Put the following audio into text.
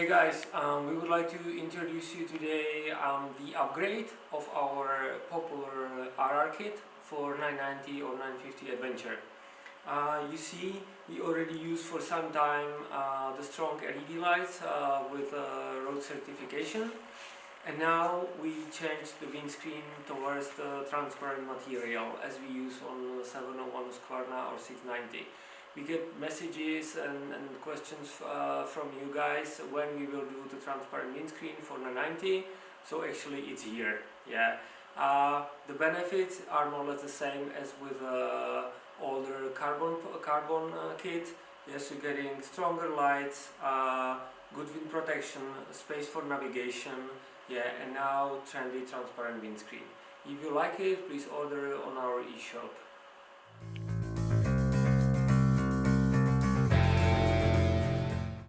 Hey guys, we would like to introduce you today the upgrade of our popular RR kit for 990 or 950 Adventure. You see, we already used for some time the strong LED lights with road certification, and now we changed the windscreen towards the transparent material as we use on 701 Husqvarna or 690. We get messages and questions from you guys when we will do the transparent windscreen for the 90. So actually it's here. Yeah. The benefits are more or less the same as with older carbon kit. Yes, you're getting stronger lights, good wind protection, space for navigation, yeah, and now trendy transparent windscreen. If you like it, please order on our e-shop.